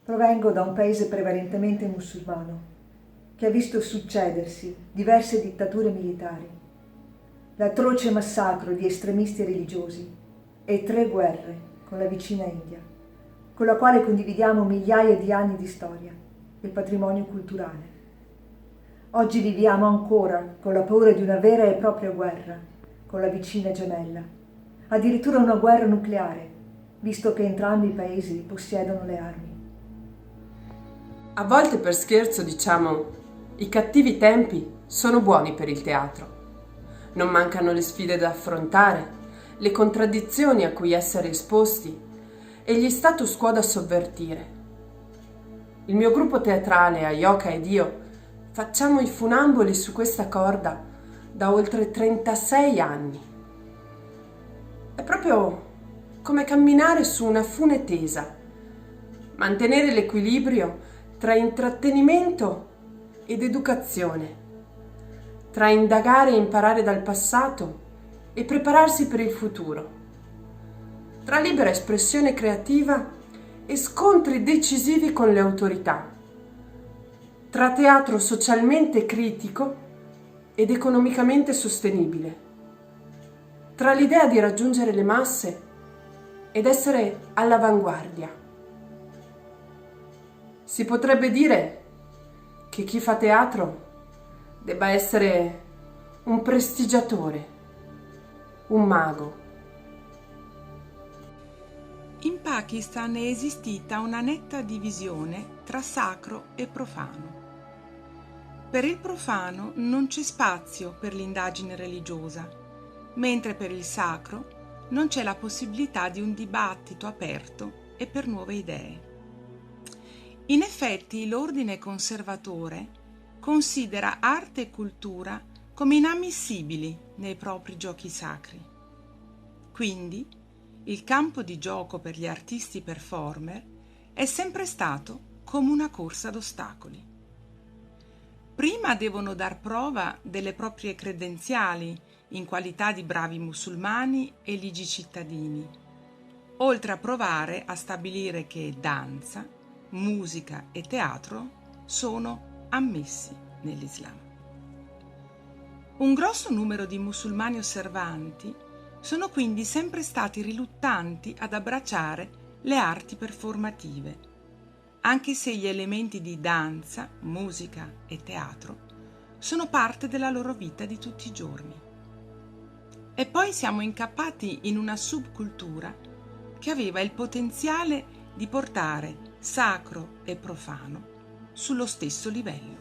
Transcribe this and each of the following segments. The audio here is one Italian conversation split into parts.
Provengo da un paese prevalentemente musulmano, che ha visto succedersi diverse dittature militari, l'atroce massacro di estremisti religiosi e 3 guerre con la vicina India, con la quale condividiamo migliaia di anni di storia e patrimonio culturale. Oggi viviamo ancora con la paura di una vera e propria guerra con la vicina gemella, addirittura una guerra nucleare, visto che entrambi i paesi possiedono le armi. A volte per scherzo diciamo: i cattivi tempi sono buoni per il teatro. Non mancano le sfide da affrontare, le contraddizioni a cui essere esposti e gli status quo da sovvertire. Il mio gruppo teatrale, Ayoka ed io, facciamo i funamboli su questa corda da oltre 36 anni. È proprio come camminare su una fune tesa, mantenere l'equilibrio tra intrattenimento ed educazione, tra indagare e imparare dal passato e prepararsi per il futuro, tra libera espressione creativa e scontri decisivi con le autorità, tra teatro socialmente critico ed economicamente sostenibile, tra l'idea di raggiungere le masse ed essere all'avanguardia. Si potrebbe dire che chi fa teatro debba essere un prestigiatore, un mago. In Pakistan è esistita una netta divisione tra sacro e profano. Per il profano non c'è spazio per l'indagine religiosa, mentre per il sacro non c'è la possibilità di un dibattito aperto e per nuove idee. In effetti l'ordine conservatore considera arte e cultura come inammissibili nei propri giochi sacri. Quindi il campo di gioco per gli artisti performer è sempre stato come una corsa ad ostacoli. Prima devono dar prova delle proprie credenziali in qualità di bravi musulmani e ligi cittadini, oltre a provare a stabilire che danza, musica e teatro sono ammessi nell'Islam. Un grosso numero di musulmani osservanti sono quindi sempre stati riluttanti ad abbracciare le arti performative, anche se gli elementi di danza, musica e teatro sono parte della loro vita di tutti i giorni. E poi siamo incappati in una subcultura che aveva il potenziale di portare sacro e profano sullo stesso livello.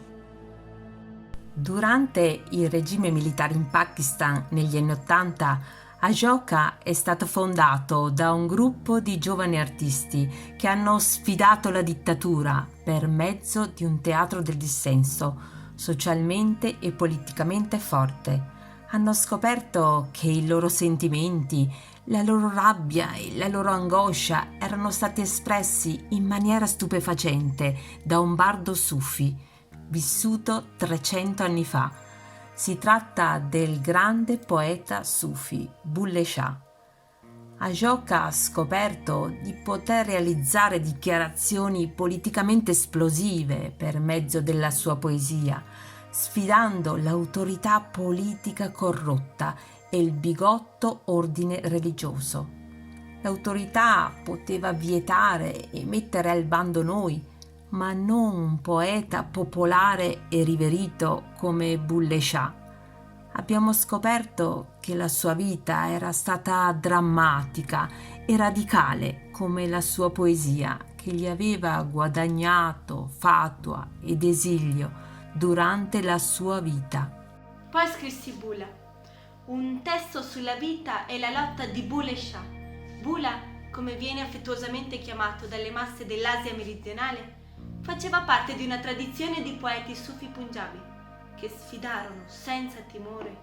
Durante il regime militare in Pakistan negli anni '80, Ayoka è stato fondato da un gruppo di giovani artisti che hanno sfidato la dittatura per mezzo di un teatro del dissenso, socialmente e politicamente forte. Hanno scoperto che i loro sentimenti, la loro rabbia e la loro angoscia erano stati espressi in maniera stupefacente da un bardo sufi, vissuto 300 anni fa. Si tratta del grande poeta sufi Bulleh Shah. Ayoka ha scoperto di poter realizzare dichiarazioni politicamente esplosive per mezzo della sua poesia, sfidando l'autorità politica corrotta e il bigotto ordine religioso. L'autorità poteva vietare e mettere al bando noi, ma non un poeta popolare e riverito come Bulleh Shah. Abbiamo scoperto che la sua vita era stata drammatica e radicale come la sua poesia, che gli aveva guadagnato fatua ed esilio durante la sua vita. Poi scrissi Bula, un testo sulla vita e la lotta di Bulleh Shah. Bula, come viene affettuosamente chiamato dalle masse dell'Asia meridionale, faceva parte di una tradizione di poeti sufi punjabi che sfidarono senza timore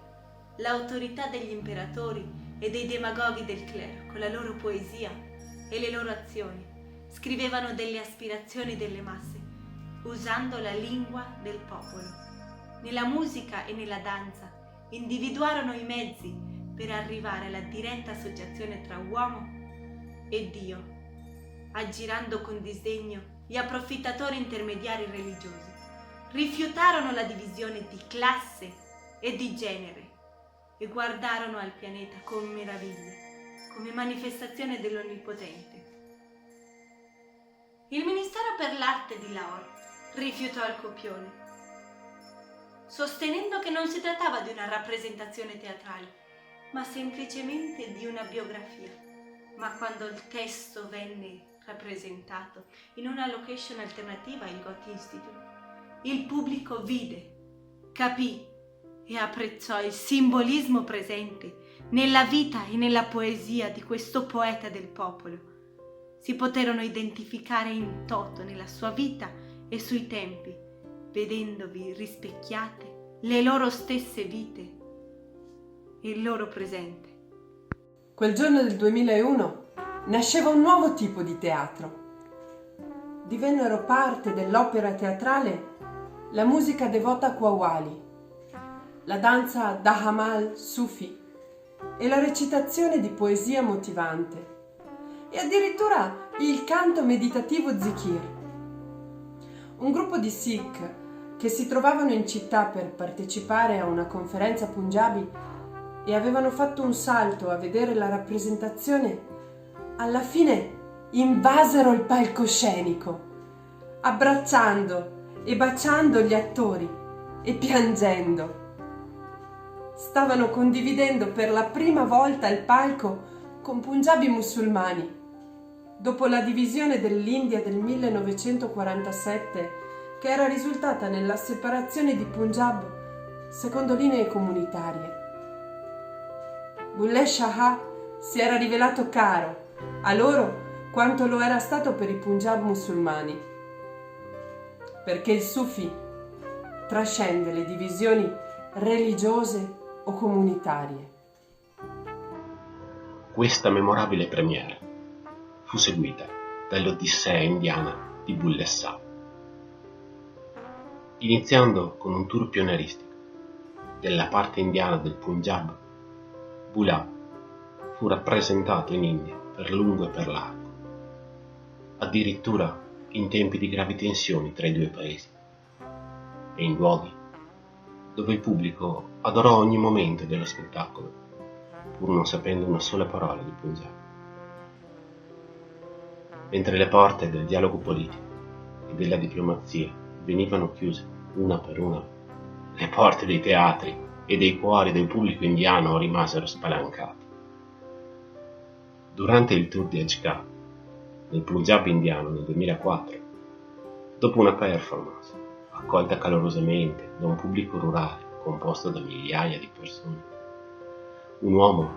l'autorità degli imperatori e dei demagoghi del clero con la loro poesia e le loro azioni. Scrivevano delle aspirazioni delle masse usando la lingua del popolo. Nella musica e nella danza individuarono i mezzi per arrivare alla diretta associazione tra uomo e Dio. aggirando con disdegno gli approfittatori intermediari religiosi, rifiutarono la divisione di classe e di genere e guardarono al pianeta con meraviglia, come manifestazione dell'Onnipotente. Il Ministero per l'Arte di Lahore rifiutò il copione, sostenendo che non si trattava di una rappresentazione teatrale, ma semplicemente di una biografia. Ma quando il testo venne rappresentato in una location alternativa al Goethe Institute, il pubblico vide, capì e apprezzò il simbolismo presente nella vita e nella poesia di questo poeta del popolo. Si poterono identificare in toto nella sua vita e sui tempi, vedendovi rispecchiate le loro stesse vite e il loro presente. Quel giorno del 2001 nasceva un nuovo tipo di teatro. Divennero parte dell'opera teatrale la musica devota Qawwali, la danza Dahamal Sufi e la recitazione di poesia motivante e addirittura il canto meditativo zikir. Un gruppo di Sikh che si trovavano in città per partecipare a una conferenza punjabi e avevano fatto un salto a vedere la rappresentazione, alla fine invasero il palcoscenico, abbracciando e baciando gli attori e piangendo. Stavano condividendo per la prima volta il palco con punjabi musulmani, dopo la divisione dell'India del 1947, che era risultata nella separazione di Punjab secondo linee comunitarie. Bulleh Shah si era rivelato caro a loro quanto lo era stato per i Punjab musulmani, perché il Sufi trascende le divisioni religiose o comunitarie. Questa memorabile premiere fu seguita dall'Odissea indiana di Bulleh Shah, iniziando con un tour pionieristico della parte indiana del Punjab. Bulleh fu rappresentato in India per lungo e per largo, addirittura in tempi di gravi tensioni tra i due paesi e in luoghi dove il pubblico adorò ogni momento dello spettacolo, pur non sapendo una sola parola di Punjab. Mentre le porte del dialogo politico e della diplomazia venivano chiuse una per una, le porte dei teatri e dei cuori del pubblico indiano rimasero spalancate. Durante il tour di Ajka, nel Punjab indiano nel 2004, dopo una performance accolta calorosamente da un pubblico rurale composto da migliaia di persone, un uomo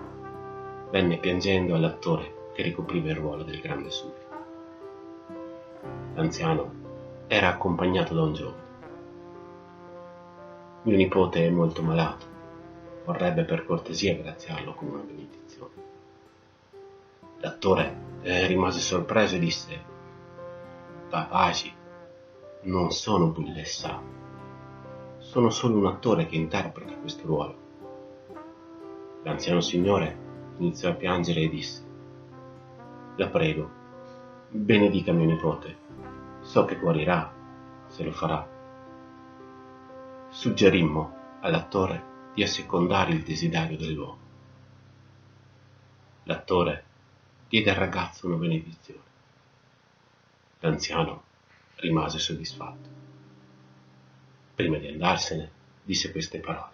venne piangendo all'attore che ricopriva il ruolo del grande Sufi. L'anziano era accompagnato da un giovane. Mio nipote è molto malato, vorrebbe per cortesia graziarlo con una benedizione. L'attore rimase sorpreso e disse: Babaji, non sono Bulleh Shah, sono solo un attore che interpreta questo ruolo. L'anziano signore iniziò a piangere e disse: La prego, benedica mio nipote, so che guarirà se lo farà. Suggerimmo all'attore di assecondare il desiderio dell'uomo. L'attore diede al ragazzo una benedizione. L'anziano rimase soddisfatto. Prima di andarsene, disse queste parole: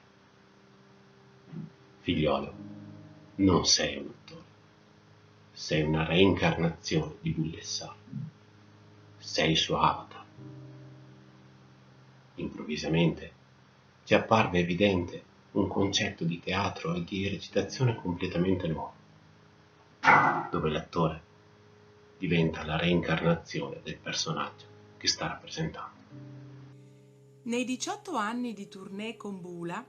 Figliolo, non sei un attore, sei una reincarnazione di Bulleh Shah. Sei il suo avatar. Improvvisamente ci apparve evidente un concetto di teatro e di recitazione completamente nuovo, dove l'attore diventa la reincarnazione del personaggio che sta rappresentando. Nei 18 anni di tournée con Bula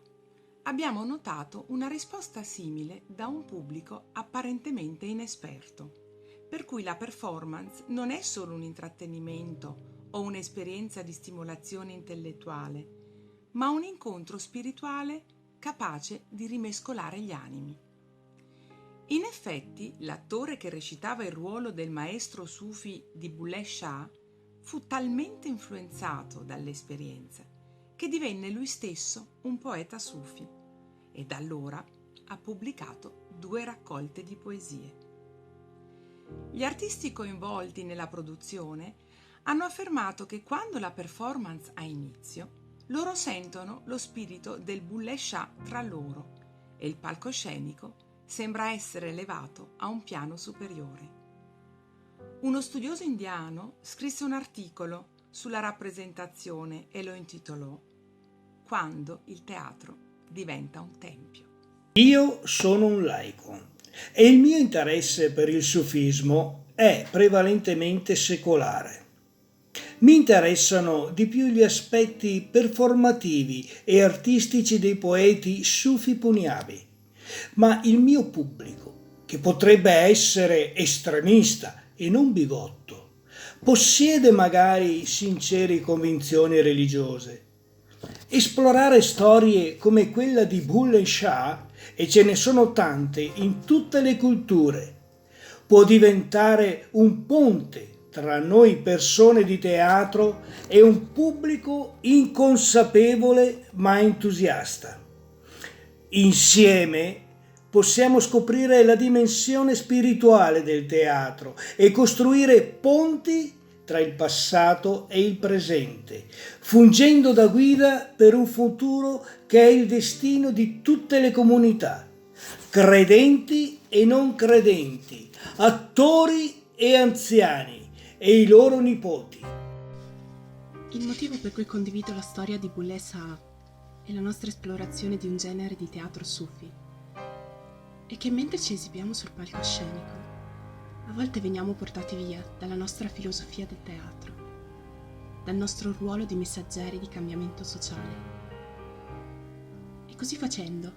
abbiamo notato una risposta simile da un pubblico apparentemente inesperto, per cui la performance non è solo un intrattenimento o un'esperienza di stimolazione intellettuale, ma un incontro spirituale capace di rimescolare gli animi. In effetti, l'attore che recitava il ruolo del maestro sufi di Bulleh Shah fu talmente influenzato dall'esperienza che divenne lui stesso un poeta sufi e da allora ha pubblicato 2 raccolte di poesie. Gli artisti coinvolti nella produzione hanno affermato che quando la performance ha inizio, loro sentono lo spirito del Bulleh Shah tra loro e il palcoscenico sembra essere elevato a un piano superiore. Uno studioso indiano scrisse un articolo sulla rappresentazione e lo intitolò "Quando il teatro diventa un tempio". Io sono un laico e il mio interesse per il sufismo è prevalentemente secolare. Mi interessano di più gli aspetti performativi e artistici dei poeti sufi punjabi, ma il mio pubblico, che potrebbe essere estremista e non bigotto, possiede magari sincere convinzioni religiose. Esplorare storie come quella di Bulleh Shah, e ce ne sono tante in tutte le culture, può diventare un ponte tra noi persone di teatro e un pubblico inconsapevole ma entusiasta. Insieme possiamo scoprire la dimensione spirituale del teatro e costruire ponti tra il passato e il presente, fungendo da guida per un futuro che è il destino di tutte le comunità, credenti e non credenti, attori e anziani e i loro nipoti. Il motivo per cui condivido la storia di Bulleh Shah e la nostra esplorazione di un genere di teatro sufi è che mentre ci esibiamo sul palcoscenico, a volte veniamo portati via dalla nostra filosofia del teatro, dal nostro ruolo di messaggeri di cambiamento sociale. E così facendo,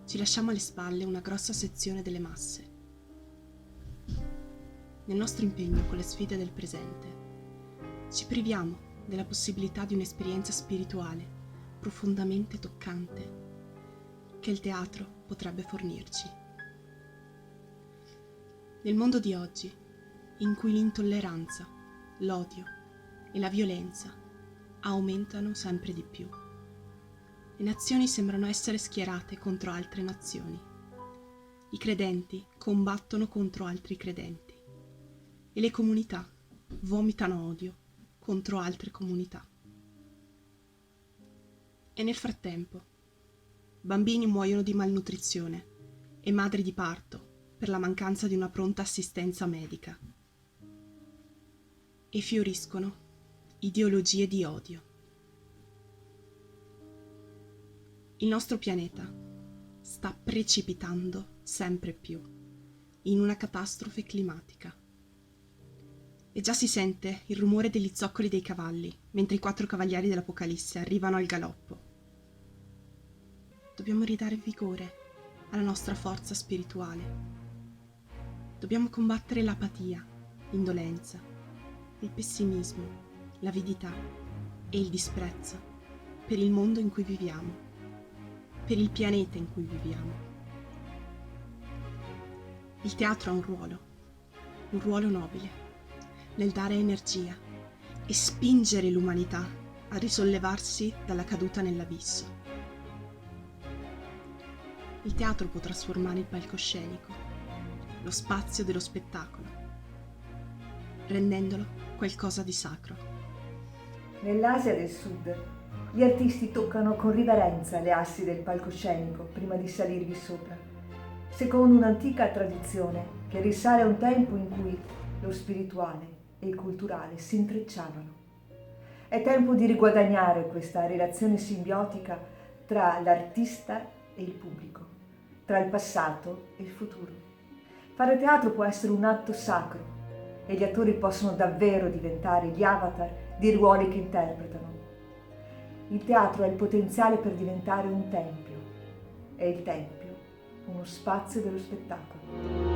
ci lasciamo alle spalle una grossa sezione delle masse. Nel nostro impegno con le sfide del presente, ci priviamo della possibilità di un'esperienza spirituale profondamente toccante che il teatro potrebbe fornirci. Nel mondo di oggi, in cui l'intolleranza, l'odio e la violenza aumentano sempre di più, le nazioni sembrano essere schierate contro altre nazioni. I credenti combattono contro altri credenti e le comunità vomitano odio contro altre comunità. E nel frattempo, bambini muoiono di malnutrizione e madri di parto per la mancanza di una pronta assistenza medica. E fioriscono ideologie di odio. Il nostro pianeta sta precipitando sempre più in una catastrofe climatica. E già si sente il rumore degli zoccoli dei cavalli mentre i 4 cavalieri dell'Apocalisse arrivano al galoppo. Dobbiamo ridare vigore alla nostra forza spirituale. Dobbiamo combattere l'apatia, l'indolenza, il pessimismo, l'avidità e il disprezzo per il mondo in cui viviamo, per il pianeta in cui viviamo. Il teatro ha un ruolo nobile, nel dare energia e spingere l'umanità a risollevarsi dalla caduta nell'abisso. Il teatro può trasformare il palcoscenico, lo spazio dello spettacolo, rendendolo qualcosa di sacro. Nell'Asia del Sud, gli artisti toccano con riverenza le assi del palcoscenico prima di salirvi sopra, secondo un'antica tradizione che risale a un tempo in cui lo spirituale e il culturale si intrecciavano. È tempo di riguadagnare questa relazione simbiotica tra l'artista e il pubblico, tra il passato e il futuro. Fare teatro può essere un atto sacro e gli attori possono davvero diventare gli avatar di ruoli che interpretano. Il teatro ha il potenziale per diventare un tempio e il tempio uno spazio dello spettacolo.